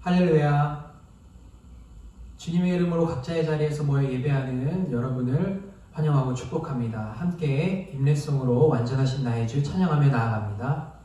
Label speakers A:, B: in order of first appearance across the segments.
A: 할렐루야. 주님의 이름으로 각자의 자리에서 모여 예배하는 여러분을 환영하고 축복합니다. 함께 임례송으로 완전하신 나의 주 찬양하며 나아갑니다.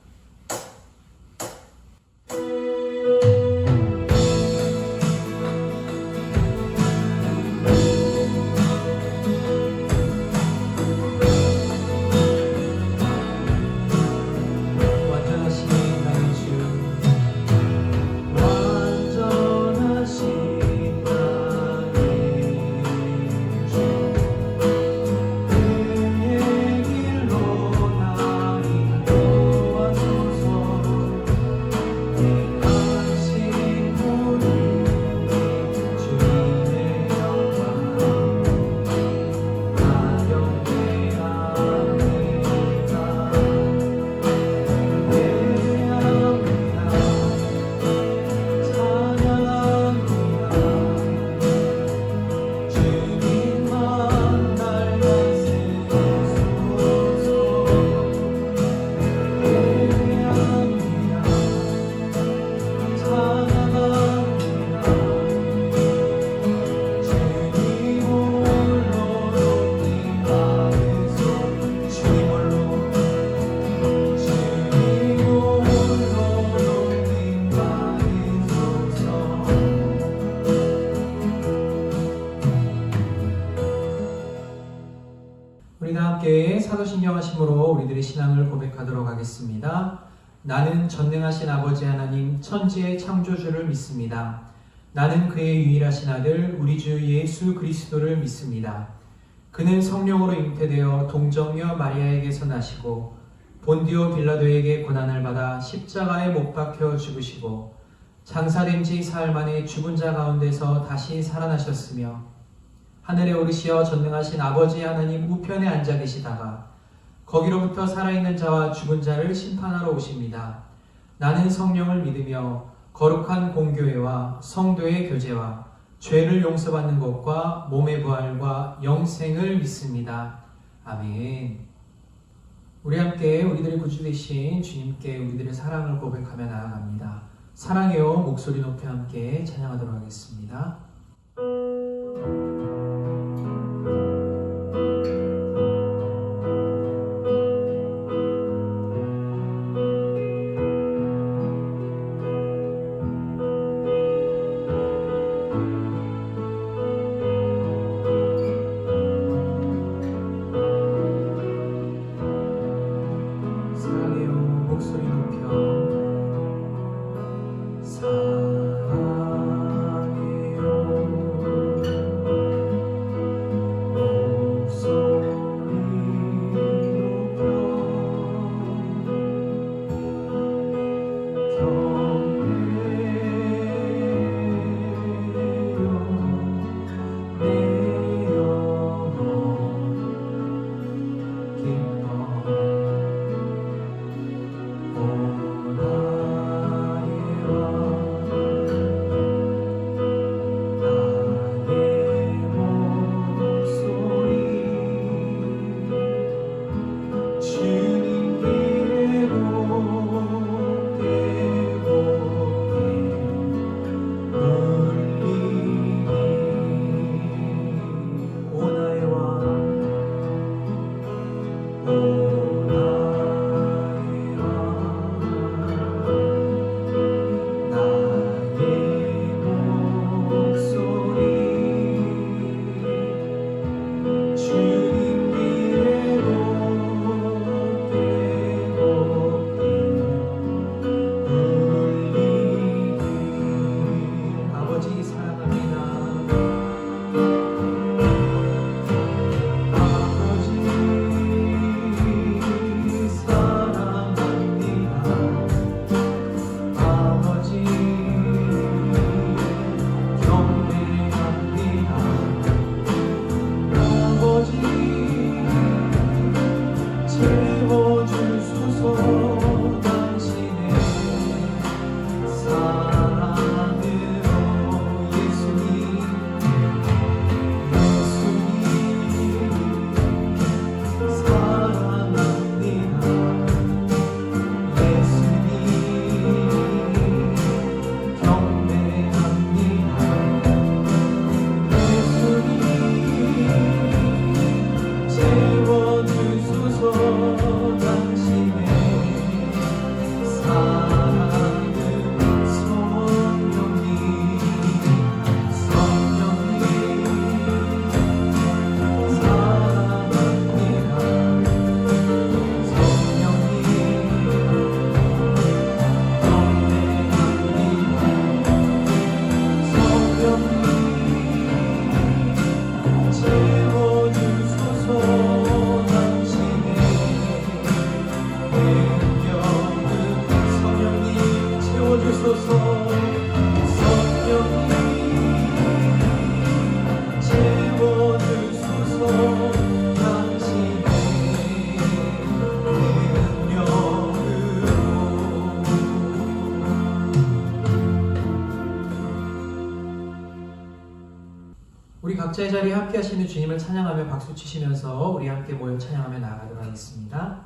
A: 우리가 함께 사도신경 하심으로 우리들의 신앙을 고백하도록 하겠습니다. 나는 전능하신 아버지 하나님 천지의 창조주를 믿습니다. 나는 그의 유일하신 아들 우리 주 예수 그리스도를 믿습니다. 그는 성령으로 잉태되어 동정녀 마리아에게서 나시고 본디오 빌라도에게 고난을 받아 십자가에 못 박혀 죽으시고 장사된 지 사흘 만에 죽은 자 가운데서 다시 살아나셨으며 하늘에 오르시어 전능하신 아버지 하나님 우편에 앉아 계시다가 거기로부터 살아있는 자와 죽은 자를 심판하러 오십니다. 나는 성령을 믿으며 거룩한 공교회와 성도의 교제와 죄를 용서받는 것과 몸의 부활과 영생을 믿습니다. 아멘. 우리 함께 우리들의 구주 되신 주님께 우리들의 사랑을 고백하며 나아갑니다. 사랑해요 목소리 높여 함께 찬양하도록 하겠습니다. 목소리 높여 사랑해요 우리 각자의 자리에 함께 하시는 주님을 찬양하며 박수 치시면서 우리 함께 모여 찬양하며 나아가도록 하겠습니다.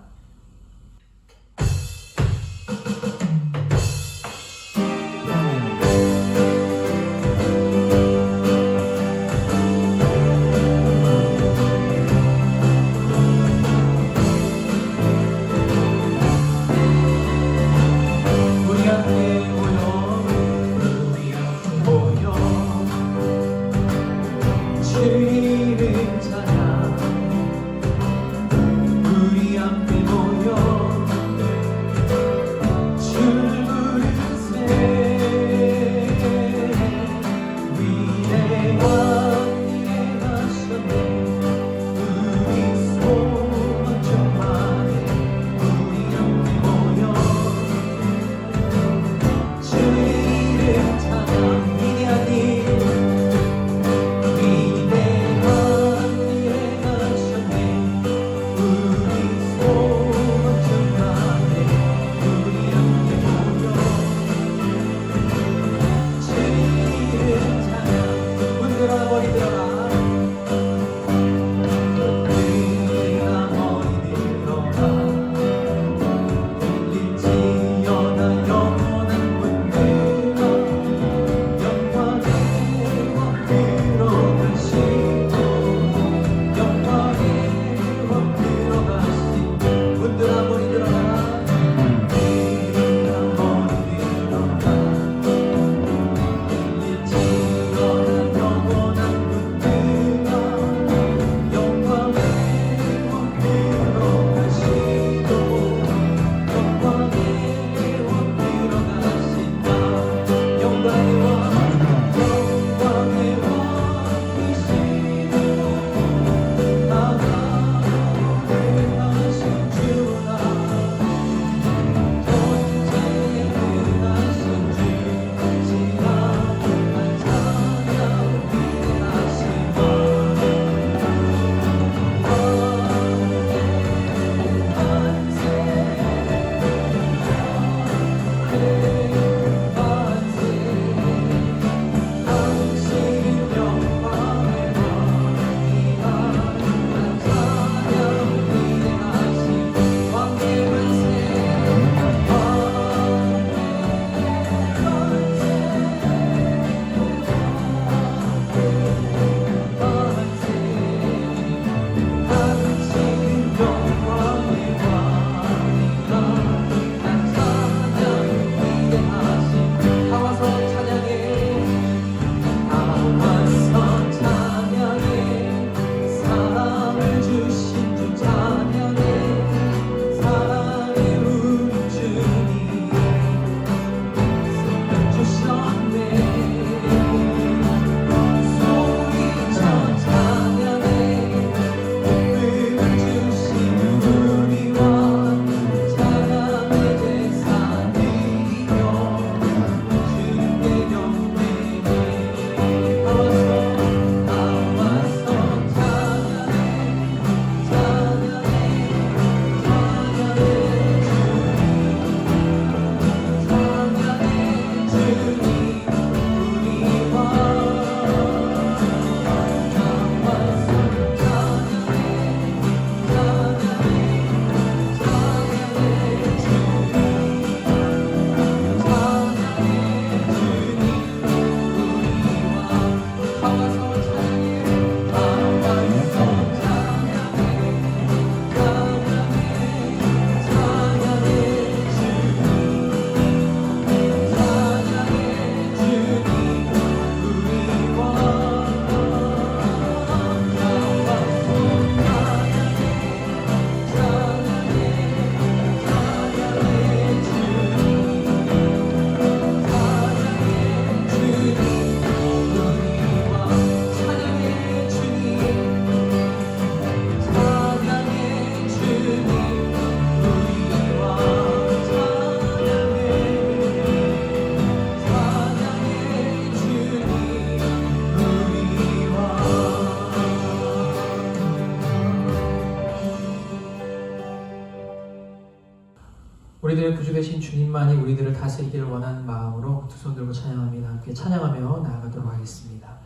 A: 우리들의 구주 되신 주님만이 우리들을 다스리기를 원하는 마음으로 두 손 들고 찬양합니다. 함께 찬양하며 나아가도록 하겠습니다.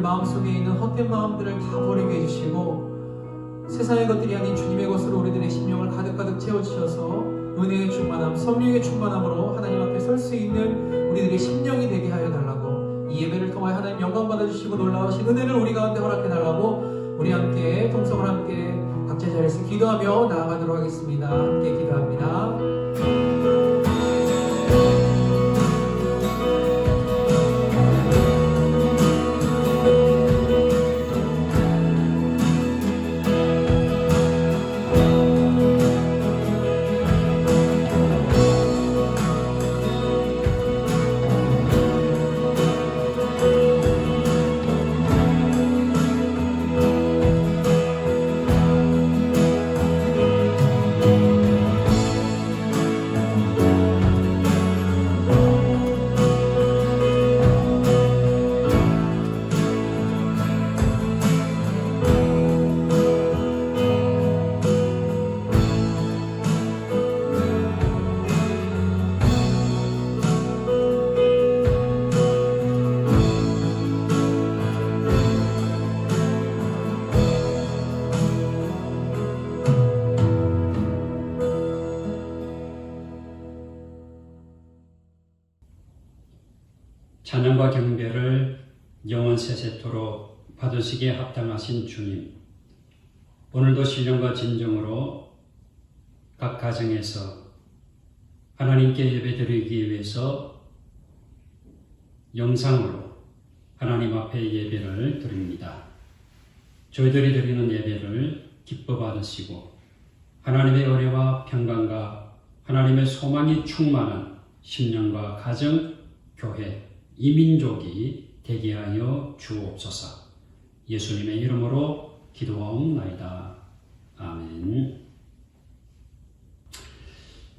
A: 마음속에 있는 헛된 마음들을 다 버리게 해주시고 세상의 것들이 아닌 주님의 것으로 우리들의 심령을 가득가득 채워주셔서 은혜의 충만함, 성령의 충만함으로 하나님 앞에 설 수 있는 우리들의 심령이 되게 하여 달라고, 이 예배를 통하여 하나님 영광 받아주시고 놀라우신 은혜를 우리 가운데 허락해 달라고 우리 함께 통성을 함께 각자 자리에서 기도하며 나아가도록 하겠습니다. 함께 기도합니다.
B: 찬양과 경배를 영원 세세토록 받으시기에 합당하신 주님, 오늘도 신령과 진정으로 각 가정에서 하나님께 예배드리기 위해서 영상으로 하나님 앞에 예배를 드립니다. 저희들이 드리는 예배를 기뻐 받으시고 하나님의 은혜와 평강과 하나님의 소망이 충만한 신령과 가정, 교회, 이민족이 되게 하여 주옵소서. 예수님의 이름으로 기도하옵나이다. 아멘.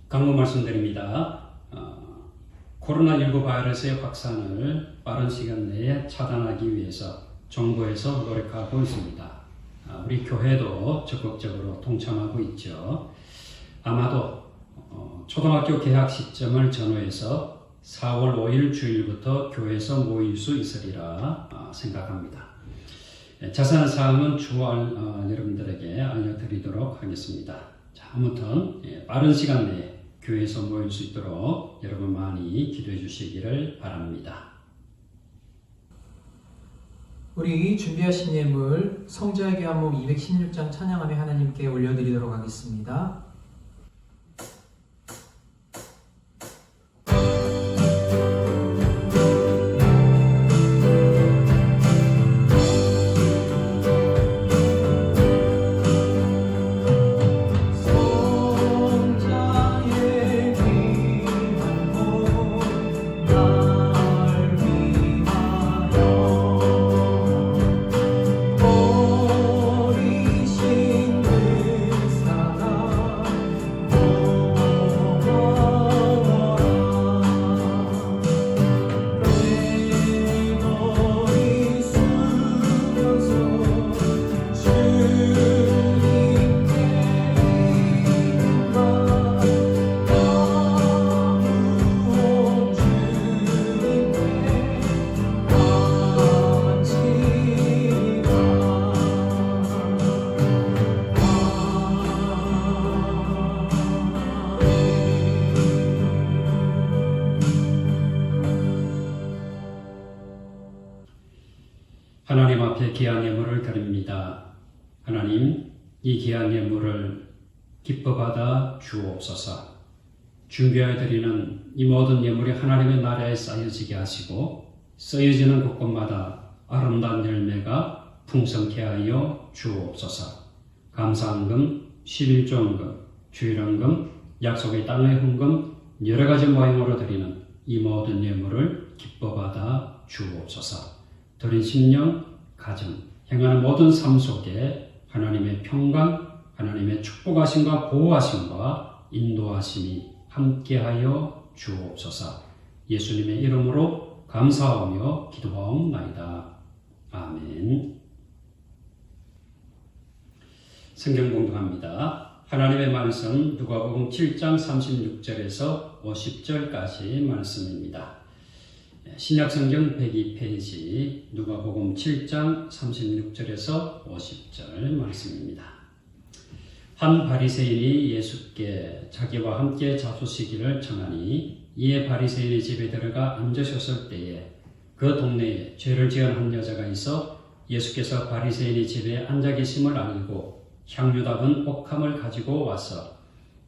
B: 강구 말씀드립니다. 코로나19 바이러스의 확산을 빠른 시간 내에 차단하기 위해서 정부에서 노력하고 있습니다. 우리 교회도 적극적으로 동참하고 있죠. 아마도 초등학교 개학 시점을 전후해서 4월 5일 주일부터 교회에서 모일 수 있으리라 생각합니다. 자세한 사항은 주로 여러분들에게 알려드리도록 하겠습니다. 자, 아무튼 빠른 시간 내에 교회에서 모일 수 있도록 여러분 많이 기도해 주시기를 바랍니다.
A: 우리 준비하신 예물 성자의 귀한몸 216장 찬양하며 하나님께 올려드리도록 하겠습니다.
B: 귀한 예물을 드립니다. 하나님, 이 귀한 예물을 기뻐 받아 주옵소서. 준비하여 드리는 이 모든 예물이 하나님의 나라에 쌓여지게 하시고 쓰여지는 곳곳마다 아름다운 열매가 풍성케 하여 주옵소서. 감사헌금, 11조헌금, 주일헌금, 약속의 땅의 헌금, 여러 가지 모양으로 드리는 이 모든 예물을 기뻐 받아 주옵소서. 드린 심령, 가정, 행하는 모든 삶 속에 하나님의 평강, 하나님의 축복하심과 보호하심과 인도하심이 함께하여 주옵소서. 예수님의 이름으로 감사하며 기도하옵나이다. 아멘. 성경 공독합니다. 하나님의 말씀 누가복음 7장 36절에서 50절까지 말씀입니다. 신약성경 102페이지 누가복음 7장 36절에서 50절 말씀입니다. 한 바리새인이 예수께 자기와 함께 잡수시기를 청하니 이에 바리새인의 집에 들어가 앉으셨을 때에 그 동네에 죄를 지은 한 여자가 있어 예수께서 바리새인의 집에 앉아 계심을 알고 향유 담은 옥함을 가지고 와서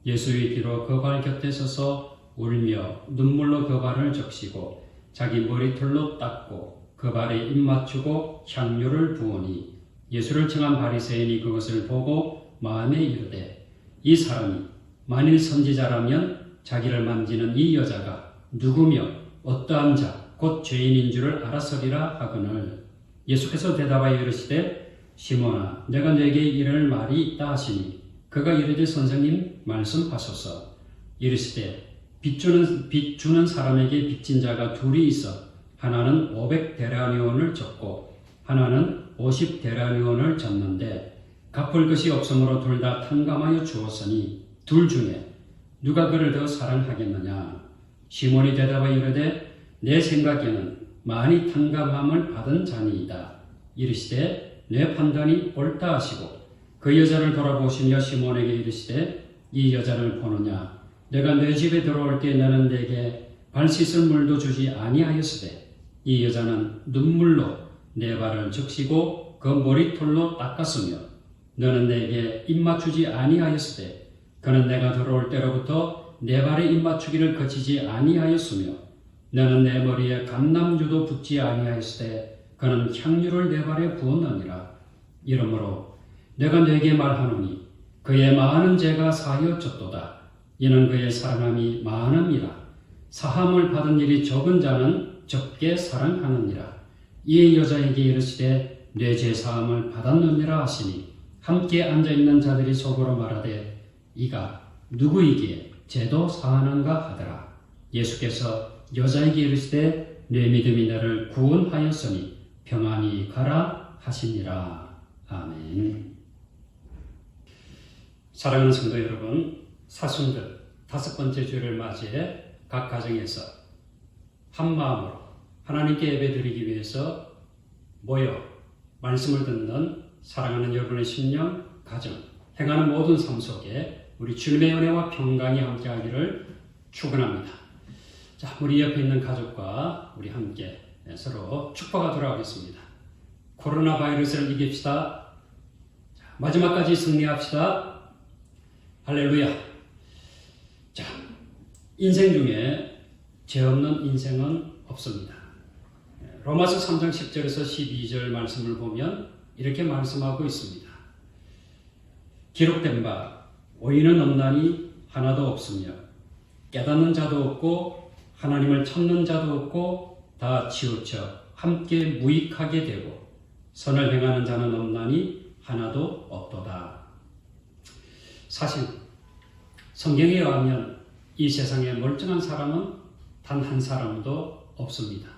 B: 예수의 뒤로 그 발 곁에 서서 울며 눈물로 그 발을 적시고 자기 머리털로 닦고 그 발에 입 맞추고 향유를 부으니 예수를 청한 바리새인이 그것을 보고 마음에 이르되 이 사람이 만일 선지자라면 자기를 만지는 이 여자가 누구며 어떠한 자 곧 죄인인 줄을 알았으리라 하거늘 예수께서 대답하여 이르시되 시몬아 내가 내게 이를 말이 있다 하시니 그가 이르되 선생님 말씀하소서. 이르시되 빚 주는 사람에게 빚진 자가 둘이 있어 하나는 500데나리온을 졌고 하나는 50데나리온을 졌는데 갚을 것이 없으므로 둘 다 탕감하여 주었으니 둘 중에 누가 그를 더 사랑하겠느냐. 시몬이 대답하여 이르되 내 생각에는 많이 탕감함을 받은 자니이다. 이르시되 내 판단이 옳다 하시고 그 여자를 돌아보시며 시몬에게 이르시되 이 여자를 보느냐. 내가 내 집에 들어올 때 너는 내게 발 씻을 물도 주지 아니하였으되 이 여자는 눈물로 내 발을 적시고 그 머리털로 닦았으며 너는 내게 입 맞추지 아니하였으되 그는 내가 들어올 때로부터 내 발에 입 맞추기를 거치지 아니하였으며 너는 내 머리에 감람주도 붓지 아니하였으되 그는 향유를 내 발에 부었느니라. 이러므로 내가 네게 말하노니 그의 많은 죄가 사하여졌도다. 이는 그의 사랑함이 많음이라. 사함을 받은 일이 적은 자는 적게 사랑하느니라. 이에 여자에게 이르시되 내 죄 사함을 받았느니라 하시니 함께 앉아있는 자들이 속으로 말하되 이가 누구이기에 죄도 사하는가 하더라. 예수께서 여자에게 이르시되 내 믿음이 너를 구원하였으니 평안히 가라 하시니라. 아멘. 사랑하는 성도 여러분, 사순절 5번째 주를 맞이해 각 가정에서 한 마음으로 하나님께 예배드리기 위해서 모여 말씀을 듣는 사랑하는 여러분의 심령, 가정, 행하는 모든 삶 속에 우리 주님의 은혜와 평강이 함께하기를 축원합니다. 자, 우리 옆에 있는 가족과 우리 함께 서로 축복하도록 하겠습니다. 코로나 바이러스를 이깁시다. 자, 마지막까지 승리합시다. 할렐루야. 자, 인생 중에 죄 없는 인생은 없습니다. 로마서 3장 10절에서 12절 말씀을 보면 이렇게 말씀하고 있습니다. 기록된 바 오인은 없나니 하나도 없으며 깨닫는 자도 없고 하나님을 찾는 자도 없고 다 치우쳐 함께 무익하게 되고 선을 행하는 자는 없나니 하나도 없도다. 사실 성경에 의하면 이 세상에 멀쩡한 사람은 단 한 사람도 없습니다.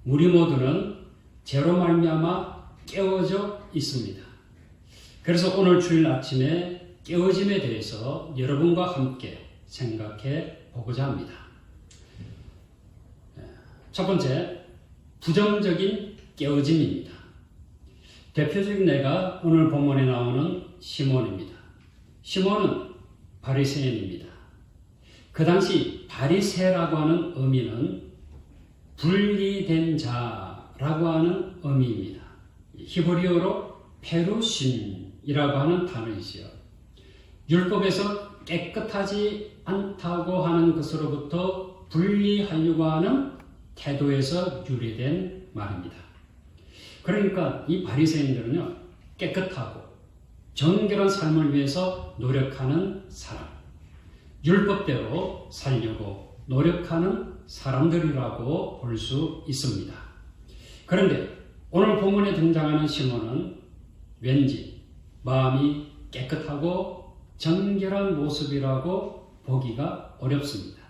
B: 우리 모두는 죄로 말미암아 깨어져 있습니다. 그래서 오늘 주일 아침에 깨어짐에 대해서 여러분과 함께 생각해 보고자 합니다. 첫 번째, 부정적인 깨어짐입니다. 대표적인 예가 오늘 본문에 나오는 시몬입니다. 시몬은 바리새인입니다. 그 당시 바리새라고 하는 의미는 분리된 자라고 하는 의미입니다. 히브리어로 페루심이라고 하는 단어이지요. 율법에서 깨끗하지 않다고 하는 것으로부터 분리하려고 하는 태도에서 유래된 말입니다. 그러니까 이 바리새인들은요, 깨끗하고 정결한 삶을 위해서 노력하는 사람, 율법대로 살려고 노력하는 사람들이라고 볼 수 있습니다. 그런데 오늘 본문에 등장하는 시몬은 왠지 마음이 깨끗하고 정결한 모습이라고 보기가 어렵습니다.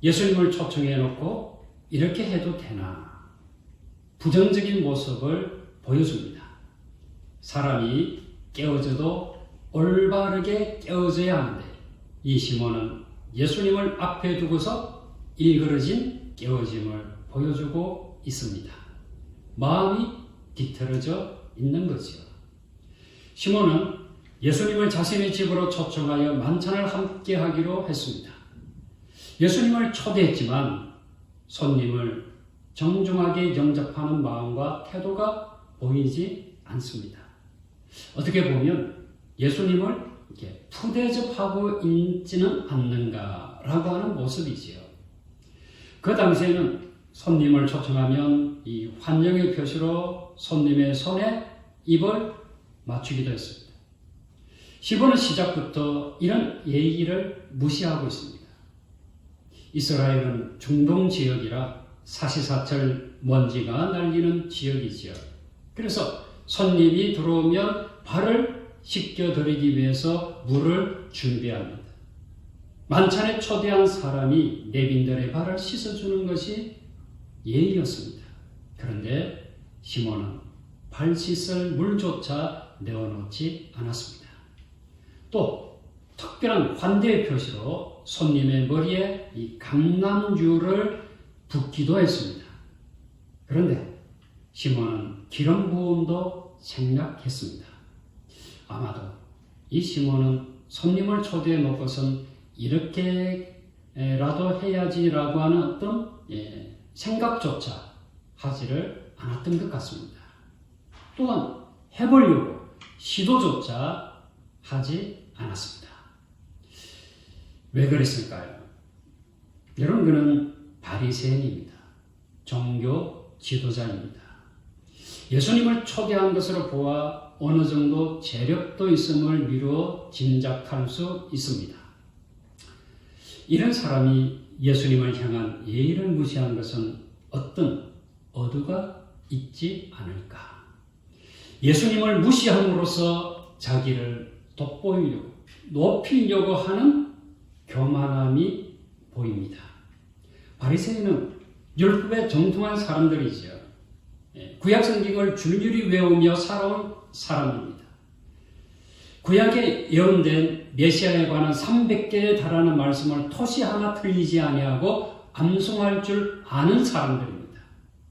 B: 예수님을 초청해 놓고 이렇게 해도 되나? 부정적인 모습을 보여줍니다. 사람이 깨어져도 올바르게 깨어져야 하는데 이 시몬은 예수님을 앞에 두고서 일그러진 깨어짐을 보여주고 있습니다. 마음이 뒤틀어져 있는 거지요. 시몬은 예수님을 자신의 집으로 초청하여 만찬을 함께 하기로 했습니다. 예수님을 초대했지만 손님을 정중하게 영접하는 마음과 태도가 보이지 않습니다. 어떻게 보면 예수님을 이렇게 푸대접하고 있지는 않는가라고 하는 모습이지요. 그 당시에는 손님을 초청하면 이 환영의 표시로 손님의 손에 입을 맞추기도 했습니다. 시몬은 시작부터 이런 예의를 무시하고 있습니다. 이스라엘은 중동 지역이라 사시사철 먼지가 날리는 지역이지요. 그래서 손님이 들어오면 발을 씻겨드리기 위해서 물을 준비합니다. 만찬에 초대한 사람이 내빈들의 발을 씻어주는 것이 예의였습니다. 그런데 시몬은 발 씻을 물조차 내어놓지 않았습니다. 또 특별한 환대의 표시로 손님의 머리에 이 강남유를 붓기도 했습니다. 그런데 시몬은 기름 부음도 생략했습니다. 아마도 이 시몬은 손님을 초대해 놓고선 이렇게라도 해야지라고 하는 어떤 생각조차 하지를 않았던 것 같습니다. 또한 해보려고 시도조차 하지 않았습니다. 왜 그랬을까요? 여러분, 그는 바리새인입니다. 종교 지도자입니다. 예수님을 초대한 것으로 보아 어느 정도 재력도 있음을 미루어 짐작할 수 있습니다. 이런 사람이 예수님을 향한 예의를 무시한 것은 어떤 어두가 있지 않을까? 예수님을 무시함으로써 자기를 돋보이려고, 높이려고 하는 교만함이 보입니다. 바리새인은 율법에 정통한 사람들이죠. 구약 성경을 줄줄이 외우며 살아온 사람입니다. 구약에 예언된 메시아에 관한 300개에 달하는 말씀을 토시 하나 틀리지 아니하고 암송할 줄 아는 사람들입니다.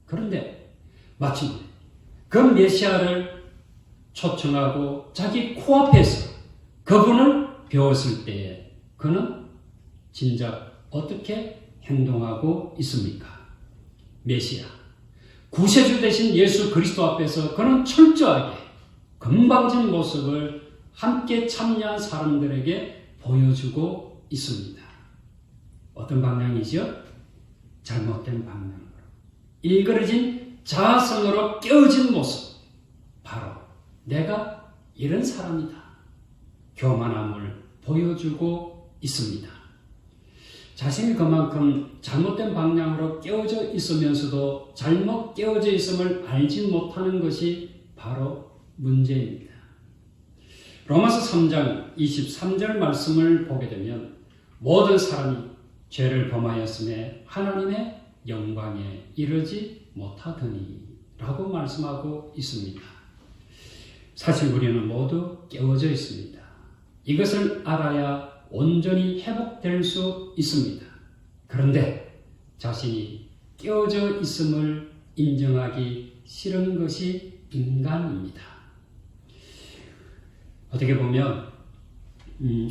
B: 그런데 마침내 그 메시아를 초청하고 자기 코앞에서 그분을 배웠을 때에 그는 진작 어떻게 행동하고 있습니까? 메시아, 구세주 되신 예수 그리스도 앞에서 그는 철저하게 건방진 모습을 함께 참여한 사람들에게 보여주고 있습니다. 어떤 방향이죠? 잘못된 방향으로. 일그러진 자아성으로 깨어진 모습. 바로 내가 이런 사람이다. 교만함을 보여주고 있습니다. 자신이 그만큼 잘못된 방향으로 깨어져 있으면서도 잘못 깨어져 있음을 알지 못하는 것이 바로 문제입니다. 로마서 3장 23절 말씀을 보게 되면 모든 사람이 죄를 범하였음에 하나님의 영광에 이르지 못하더니 라고 말씀하고 있습니다. 사실 우리는 모두 깨어져 있습니다. 이것을 알아야 온전히 회복될 수 있습니다. 그런데 자신이 깨어져 있음을 인정하기 싫은 것이 인간입니다. 어떻게 보면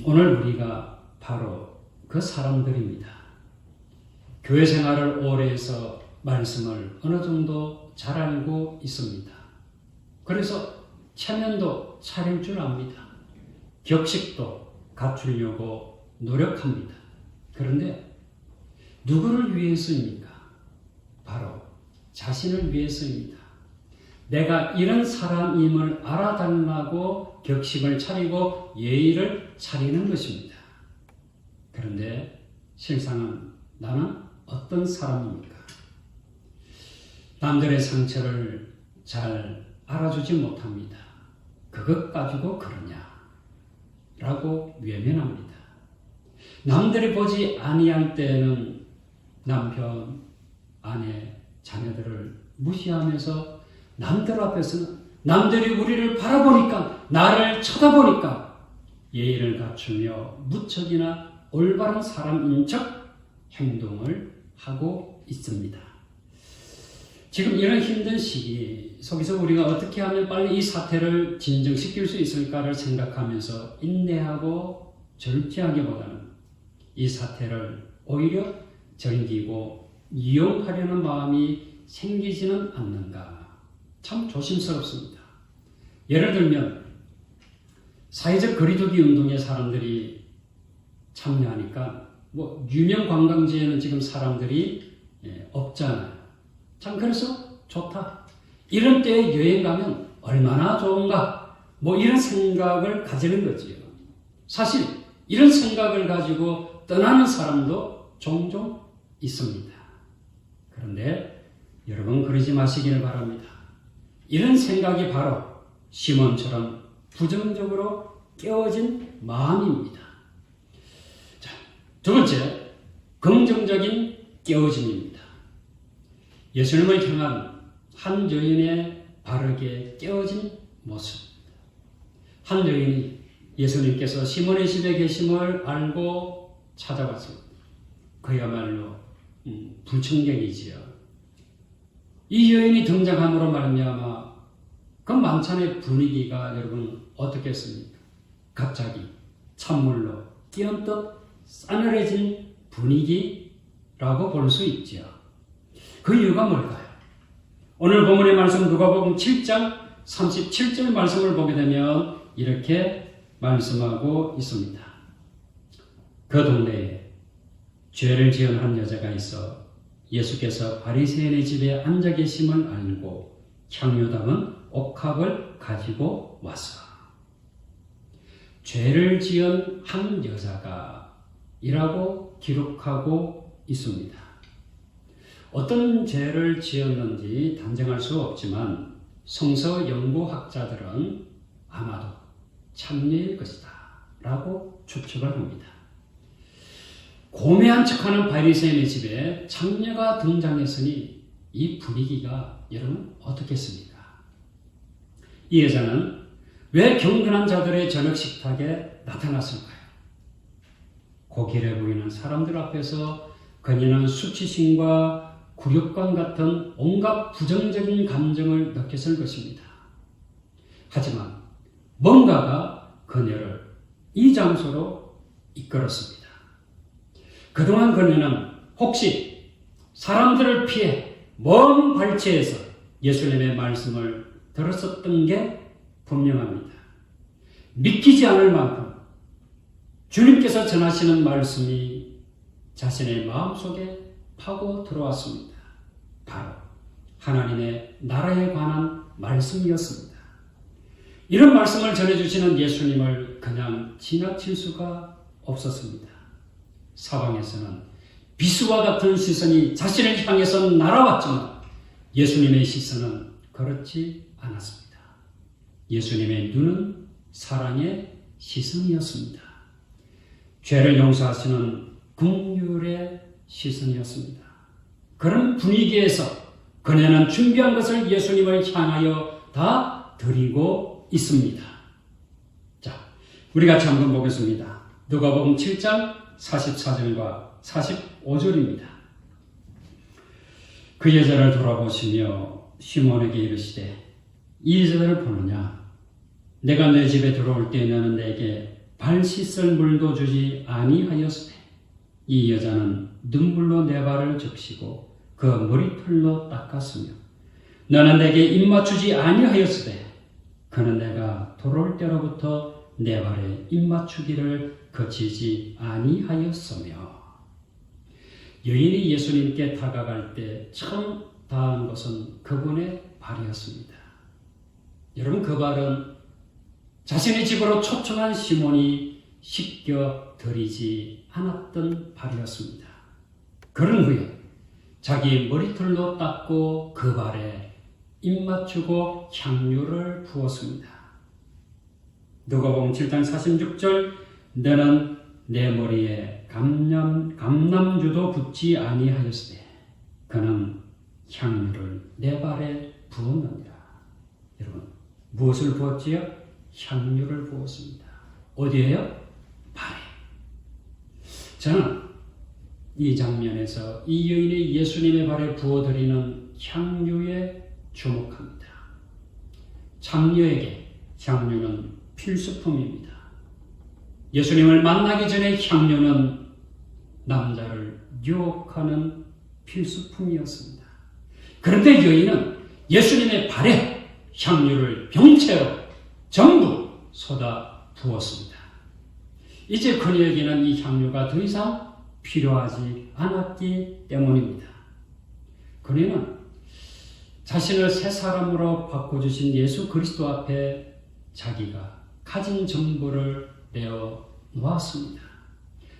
B: 오늘 우리가 바로 그 사람들입니다. 교회 생활을 오래 해서 말씀을 어느 정도 잘 알고 있습니다. 그래서 체면도 차릴 줄 압니다. 격식도 갖추려고 노력합니다. 그런데 누구를 위해서입니까? 바로 자신을 위해서입니다. 내가 이런 사람임을 알아달라고 격식을 차리고 예의를 차리는 것입니다. 그런데 실상은 나는 어떤 사람입니까? 남들의 상처를 잘 알아주지 못합니다. 그것 가지고 그러냐? 라고 외면합니다. 남들이 보지 아니할 때는 남편, 아내, 자녀들을 무시하면서 남들 앞에서는 남들이 우리를 바라보니까, 나를 쳐다보니까 예의를 갖추며 무척이나 올바른 사람인 척 행동을 하고 있습니다. 지금 이런 힘든 시기 속에서 우리가 어떻게 하면 빨리 이 사태를 진정시킬 수 있을까를 생각하면서 인내하고 절제하기보다는 이 사태를 오히려 즐기고 이용하려는 마음이 생기지는 않는가. 참 조심스럽습니다. 예를 들면 사회적 거리두기 운동에 사람들이 참여하니까 유명 관광지에는 지금 사람들이 없잖아요. 참 그래서 좋다. 이런 때에 여행 가면 얼마나 좋은가. 이런 생각을 가지는 거지요. 사실 이런 생각을 가지고 떠나는 사람도 종종 있습니다. 그런데 여러분 그러지 마시기를 바랍니다. 이런 생각이 바로 시몬처럼 부정적으로 깨어진 마음입니다. 자, 두 번째, 긍정적인 깨어짐입니다. 예수님을 향한 한 여인의 바르게 깨어진 모습입니다. 한 여인이 예수님께서 시몬의 집에 계심을 알고 찾아왔습니다. 그야말로 불청객이지요. 이 여인이 등장함으로 말미암아 그 만찬의 분위기가 여러분 어떻겠습니까? 갑자기 찬물로 끼얹듯 싸늘해진 분위기라고 볼 수 있지요. 그 이유가 뭘까요? 오늘 본문의 말씀 누가복음 7장 37절 말씀을 보게 되면 이렇게 말씀하고 있습니다. 그 동네에 죄를 지은 한 여자가 있어 예수께서 바리새인의 집에 앉아 계심을 알고 향유 담은 옥합을 가지고 와서 죄를 지은 한 여자가 이라고 기록하고 있습니다. 어떤 죄를 지었는지 단정할 수 없지만 성서 연구학자들은 아마도 참녀일 것이다 라고 추측을 합니다. 고매한 척하는 바리새인의 집에 참녀가 등장했으니 이 분위기가 여러분 어떻겠습니까? 이 여자는 왜 경건한 자들의 저녁 식탁에 나타났을까요? 고길해 보이는 사람들 앞에서 그녀는 수치심과 굴욕감 같은 온갖 부정적인 감정을 느꼈을 것입니다. 하지만 뭔가가 그녀를 이 장소로 이끌었습니다. 그동안 그녀는 혹시 사람들을 피해 먼 발치에서 예수님의 말씀을 들었었던 게 분명합니다. 믿기지 않을 만큼 주님께서 전하시는 말씀이 자신의 마음속에 파고 들어왔습니다. 바로 하나님의 나라에 관한 말씀이었습니다. 이런 말씀을 전해주시는 예수님을 그냥 지나칠 수가 없었습니다. 사방에서는 비수와 같은 시선이 자신을 향해서 날아왔지만 예수님의 시선은 그렇지 않았습니다. 예수님의 눈은 사랑의 시선이었습니다. 죄를 용서하시는 긍휼의 시선이었습니다. 그런 분위기에서 그녀는 준비한 것을 예수님을 향하여 다 드리고 있습니다. 자, 우리 같이 한번 보겠습니다. 누가복음 7장 44절과 45절입니다. 그 여자를 돌아보시며 시몬에게 이르시되 이 여자를 보느냐? 내가 내 집에 들어올 때 너는 내게 발 씻을 물도 주지 아니하였으되 이 여자는 눈물로 내 발을 적시고 그 머리털로 닦았으며 너는 내게 입맞추지 아니하였으되 그는 내가 돌아올 때로부터 내 발에 입맞추기를 거치지 아니하였으며. 여인이 예수님께 다가갈 때 처음 닿은 것은 그분의 발이었습니다. 여러분, 그 발은 자신의 집으로 초청한 시몬이 씻겨 드리지 않았던 발이었습니다. 그런 후에 자기 머리털로 닦고 그 발에 입맞추고 향유를 부었습니다. 누가복음 7장 46절 너는 내 머리에 감람주도 붓지 아니하였으되 그는 향유를 내 발에 부었느니라. 여러분, 무엇을 부었지요? 향유를 부었습니다. 어디에요? 발에. 저는 이 장면에서 이 여인이 예수님의 발에 부어드리는 향유에 주목합니다. 장녀에게 향유는 필수품입니다. 예수님을 만나기 전에 향유는 남자를 유혹하는 필수품이었습니다. 그런데 여인은 예수님의 발에 향유를 병채로 전부 쏟아 부었습니다. 이제 그녀에게는 이 향유가 더 이상 필요하지 않았기 때문입니다. 그녀는 자신을 새 사람으로 바꿔주신 예수 그리스도 앞에 자기가 가진 전부를 내어 놓았습니다.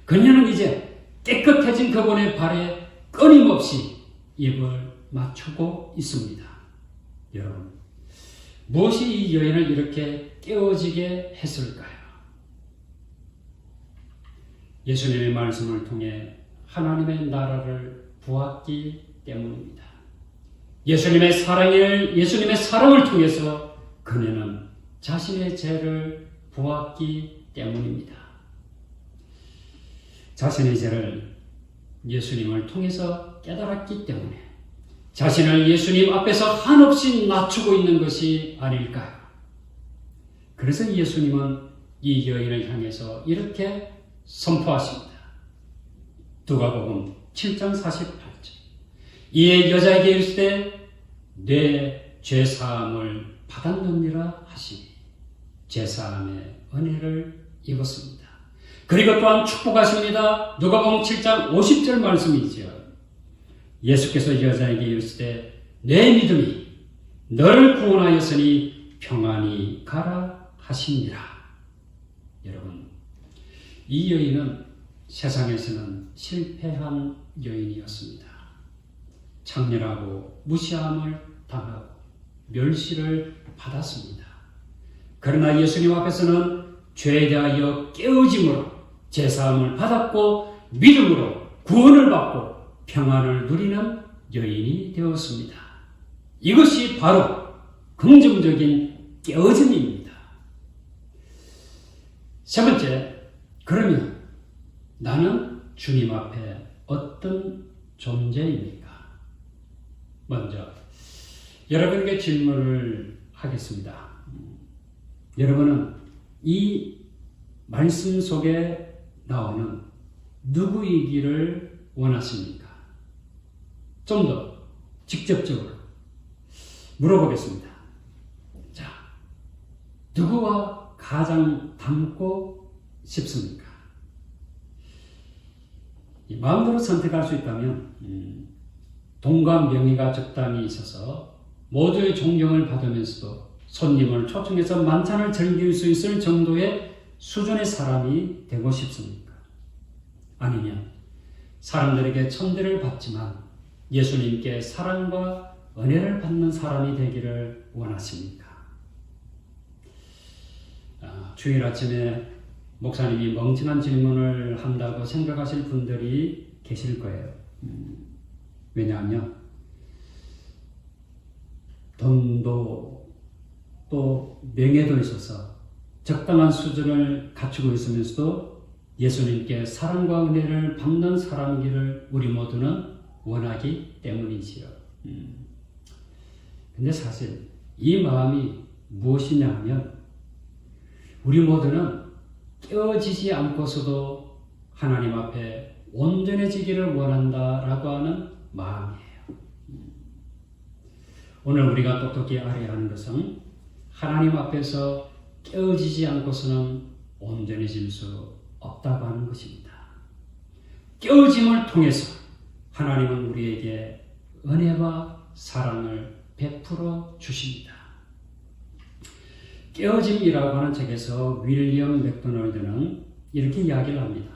B: 그녀는 이제 깨끗해진 그분의 발에 끊임없이 입을 맞추고 있습니다. 여러분, 무엇이 이 여인을 이렇게 깨어지게 했을까요? 예수님의 말씀을 통해 하나님의 나라를 보았기 때문입니다. 예수님의 사랑을 통해서 그녀는 자신의 죄를 보았기 때문입니다. 자신의 죄를 예수님을 통해서 깨달았기 때문에 자신을 예수님 앞에서 한없이 낮추고 있는 것이 아닐까요? 그래서 예수님은 이 여인을 향해서 이렇게 선포하십니다. 누가복음 7장 48절 이에 여자에게 이르시되 내 죄사함을 받았느니라 하시니 죄사함의 은혜를 입었습니다. 그리고 또한 축복하십니다. 누가복음 7장 50절 말씀이지요. 예수께서 여자에게 이르시되 내 믿음이 너를 구원하였으니 평안히 가라 하시니라. 여러분, 이 여인은 세상에서는 실패한 여인이었습니다. 창렬하고 무시함을 당하고 멸시를 받았습니다. 그러나 예수님 앞에서는 죄에 대하여 깨어짐으로 제사함을 받았고 믿음으로 구원을 받고 평안을 누리는 여인이 되었습니다. 이것이 바로 긍정적인 깨어짐입니다. 세 번째, 그러면 나는 주님 앞에 어떤 존재입니까? 먼저 여러분에게 질문을 하겠습니다. 여러분은 이 말씀 속에 나오는 누구이기를 원하십니까? 좀 더 직접적으로 물어보겠습니다. 자, 누구와 가장 닮고 싶습니까? 마음대로 선택할 수 있다면 돈과 명예가 적당히 있어서 모두의 존경을 받으면서도 손님을 초청해서 만찬을 즐길 수 있을 정도의 수준의 사람이 되고 싶습니까? 아니면 사람들에게 천대를 받지만 예수님께 사랑과 은혜를 받는 사람이 되기를 원하십니까? 주일 아침에 목사님이 멍청한 질문을 한다고 생각하실 분들이 계실 거예요. 왜냐하면 돈도 또 명예도 있어서 적당한 수준을 갖추고 있으면서도 예수님께 사랑과 은혜를 받는 사람이기를 우리 모두는 원하기 때문이지요. 근데 사실 이 마음이 무엇이냐 하면 우리 모두는 깨어지지 않고서도 하나님 앞에 온전해지기를 원한다라고 하는 마음이에요. 오늘 우리가 똑똑히 알아야 하는 것은 하나님 앞에서 깨어지지 않고서는 온전해질 수 없다고 하는 것입니다. 깨어짐을 통해서 하나님은 우리에게 은혜와 사랑을 베풀어 주십니다. 깨어짐이라고 하는 책에서 윌리엄 맥도널드는 이렇게 이야기를 합니다.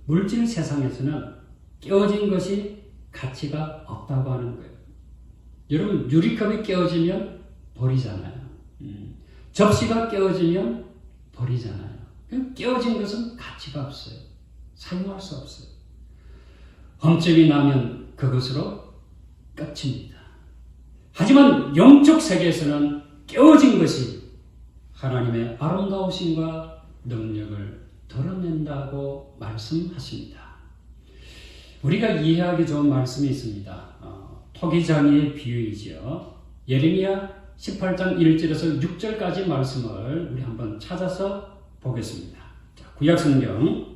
B: 물질 세상에서는 깨어진 것이 가치가 없다고 하는 거예요. 여러분, 유리컵이 깨어지면 버리잖아요. 접시가 깨어지면 버리잖아요. 깨어진 것은 가치가 없어요. 사용할 수 없어요. 흠집이 나면 그것으로 끝입니다. 하지만 영적 세계에서는 깨어진 것이 하나님의 아름다우심과 능력을 드러낸다고 말씀하십니다. 우리가 이해하기 좋은 말씀이 있습니다. 토기장이의 비유이지요. 예레미야 18장 1절에서 6절까지 말씀을 우리 한번 찾아서 보겠습니다. 자, 구약성경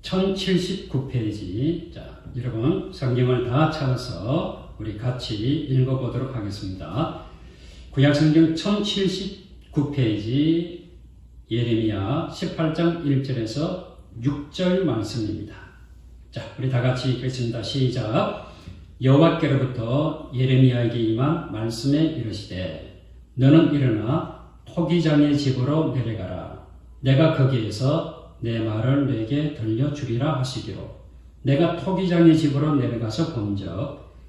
B: 1079페이지. 자, 여러분 성경을 다 찾아서 우리 같이 읽어보도록 하겠습니다. 구약성경 1079페이지 예레미야 18장 1절에서 6절 말씀입니다. 자, 우리 다 같이 읽겠습니다. 시작. 여호와께로부터 예레미야에게 임한 말씀에 이르시되 너는 일어나 토기장의 집으로 내려가라. 내가 거기에서 내 말을 내게 들려주리라 하시기로 내가 토기장의 집으로 내려가서 본즉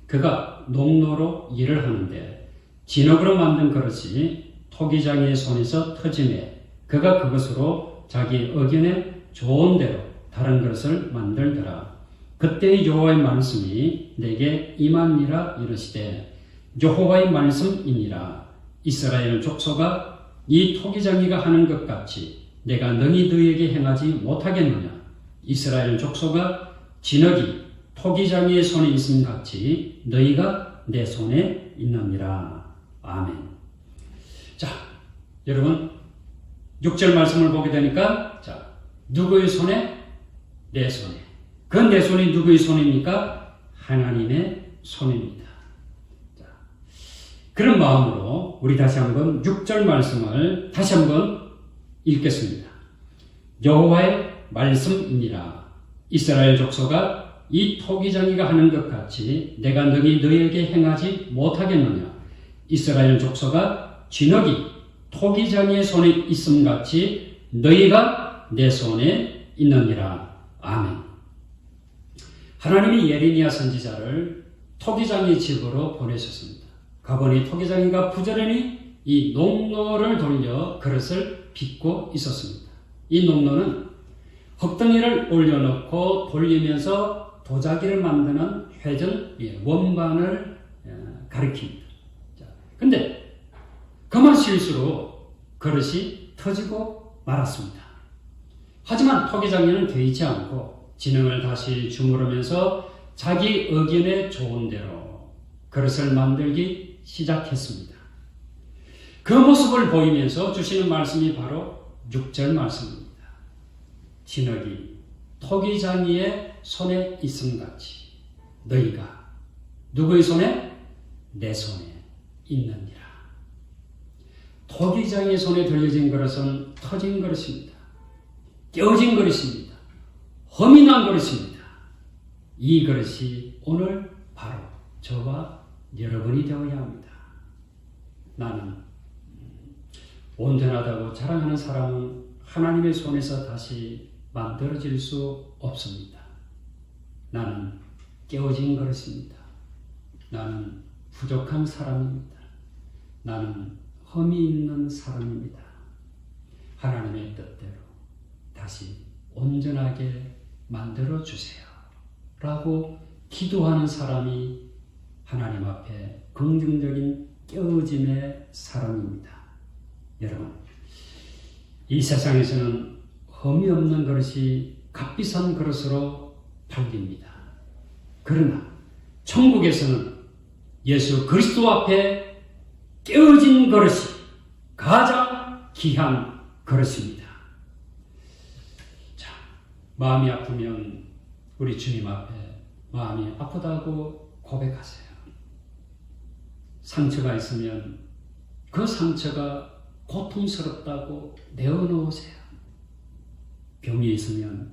B: 그가 농로로 일을 하는데 진흙으로 만든 그릇이 토기장의 손에서 터지매 그가 그것으로 자기 의견에 좋은 대로 다른 그릇을 만들더라. 그때 여호와의 말씀이 내게 임하니라 이르시되 여호와의 말씀이니라. 이스라엘 족속아 이 토기장이가 하는 것 같이 내가 능히 너희에게 행하지 못하겠느냐. 이스라엘 족속아 진흙이 토기장이의 손에 있음 같이 너희가 내 손에 있느니라. 아멘. 자, 여러분 6절 말씀을 보게 되니까 자, 누구의 손에? 내 손에. 그 내 손이 누구의 손입니까? 하나님의 손입니다. 자, 그런 마음으로 우리 다시 한번 6절 말씀을 다시 한번 읽겠습니다. 여호와의 말씀이니라. 이스라엘 족속아 이 토기장이가 하는 것 같이 내가 능히 너희에게 행하지 못하겠느냐. 이스라엘 족속아 진흙이 토기장이의 손에 있음 같이 너희가 내 손에 있느니라. 아멘. 하나님이 예레미야 선지자를 토기장의 집으로 보내셨습니다. 가보니 토기장이가 부지런히 이 농로를 돌려 그릇을 빚고 있었습니다. 이 농로는 흙덩이를 올려놓고 돌리면서 도자기를 만드는 회전 원반을 가리킵니다. 근데 그만 실수로 그릇이 터지고 말았습니다. 하지만 토기장이는 개의치 않고 진흙을 다시 주무르면서 자기 의견에 좋은 대로 그릇을 만들기 시작했습니다. 그 모습을 보이면서 주시는 말씀이 바로 6절 말씀입니다. 진흙이 토기장이의 손에 있음 같이 너희가 누구의 손에? 내 손에 있느니라. 토기장의 손에 들려진 그릇은 터진 그릇입니다. 깨어진 그릇입니다. 험이 난 그릇입니다. 이 그릇이 오늘 바로 저와 여러분이 되어야 합니다. 나는 온전하다고 자랑하는 사람은 하나님의 손에서 다시 만들어질 수 없습니다. 나는 깨어진 그릇입니다. 나는 부족한 사람입니다. 나는 흠이 있는 사람입니다. 하나님의 뜻대로 다시 온전하게 만들어 주세요. 라고 기도하는 사람이 하나님 앞에 긍정적인 깨어짐의 사람입니다. 여러분, 이 세상에서는 흠이 없는 그릇이 값비싼 그릇으로 팔립니다. 그러나 천국에서는 예수 그리스도 앞에 깨어진 그릇이 가장 귀한 그릇입니다. 자, 마음이 아프면 우리 주님 앞에 마음이 아프다고 고백하세요. 상처가 있으면 그 상처가 고통스럽다고 내어놓으세요. 병이 있으면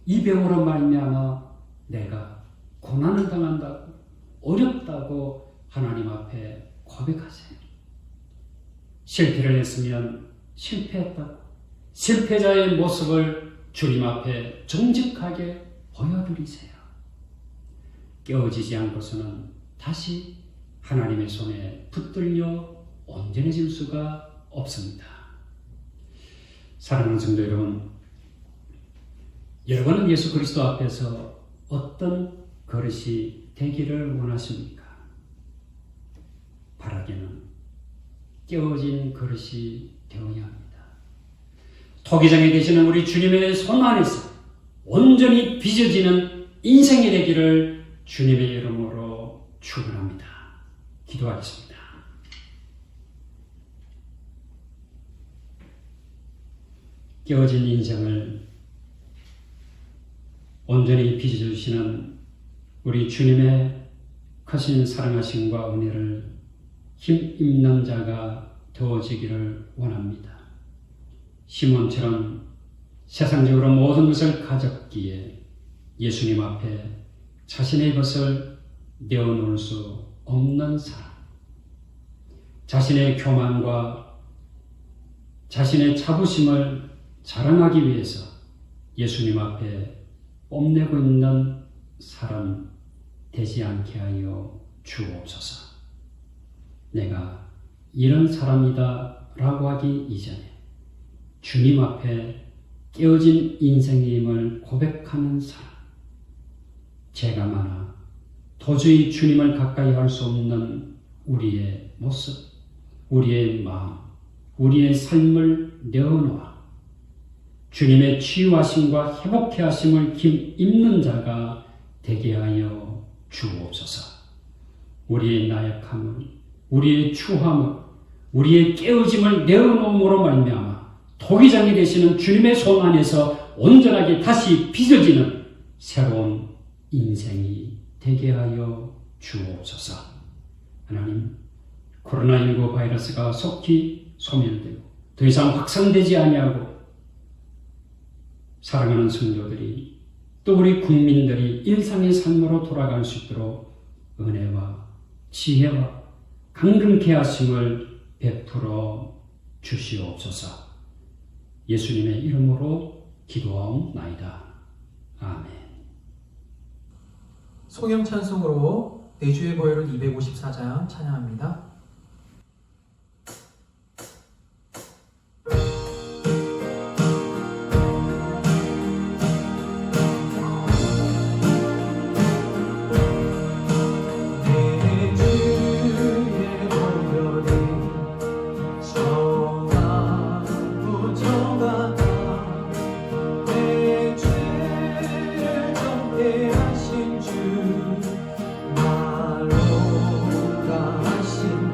B: 이 병으로 말미암아 내가 고난을 당한다고, 어렵다고 하나님 앞에 고백하세요. 실패를 했으면 실패했다고, 실패자의 모습을 주님 앞에 정직하게 보여드리세요. 깨어지지 않고서는 다시 하나님의 손에 붙들려 온전해질 수가 없습니다. 사랑하는 성도 여러분, 여러분은 예수 그리스도 앞에서 어떤 그릇이 되기를 원하십니까? 바라기는 깨어진 그릇이 되어야 합니다. 토기장에 계시는 우리 주님의 손 안에서 온전히 빚어지는 인생이 되기를 주님의 이름으로 축원합니다. 기도하겠습니다. 깨어진 인생을 온전히 빚어주시는 우리 주님의 크신 사랑하심과 은혜를 힘있는 자가 되어지기를 원합니다. 시몬처럼 세상적으로 모든 것을 가졌기에 예수님 앞에 자신의 것을 내어놓을 수 없는 사람, 자신의 교만과 자신의 자부심을 자랑하기 위해서 예수님 앞에 뽐내고 있는 사람 되지 않게 하여 주옵소서. 내가 이런 사람이다 라고 하기 이전에 주님 앞에 깨어진 인생임을 고백하는 사람, 죄가 많아 도저히 주님을 가까이 할 수 없는 우리의 모습, 우리의 마음, 우리의 삶을 내어놓아 주님의 치유하심과 회복케 하심을 힘입는 자가 되게 하여 주옵소서. 우리의 나약함을, 우리의 추함을, 우리의 깨어짐을 내어놓음으로 말미암아 토기장이 되시는 주님의 손 안에서 온전하게 다시 빚어지는 새로운 인생이 되게 하여 주옵소서. 하나님, 코로나19 바이러스가 속히 소멸되고 더 이상 확산되지 아니하고 사랑하는 성도들이 또 우리 국민들이 일상의 삶으로 돌아갈 수 있도록 은혜와 지혜와 강건케 하심을 베풀어 주시옵소서. 예수님의 이름으로 기도하옵나이다. 아멘.
A: 송영 찬송으로 내주의 보혈을 254장 찬양합니다.
C: 하신 주 나로 가신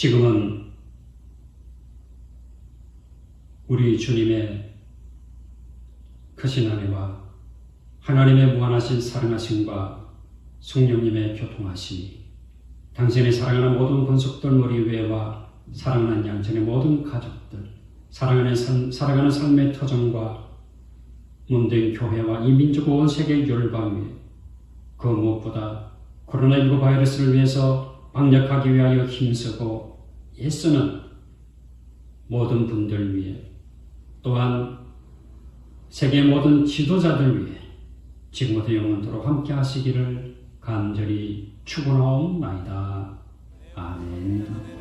B: 지금은 우리 주님의 크신 은혜와 하나님의 무한하신 사랑하심과 성령님의 교통하심이 당신의 사랑하는 모든 권속들 머리 위에와 사랑하는 양천의 모든 가족들, 살아가는 삶의 터전과 몸된 교회와 이 민족 온 세계 열방 위에 그 무엇보다 코로나19 바이러스를 위해서 방역하기 위하여 힘쓰고 애쓰는 모든 분들 위해 또한 세계 모든 지도자들 위해 지금부터 영원토록 함께 하시기를 간절히 축원하옵나이다. 아멘.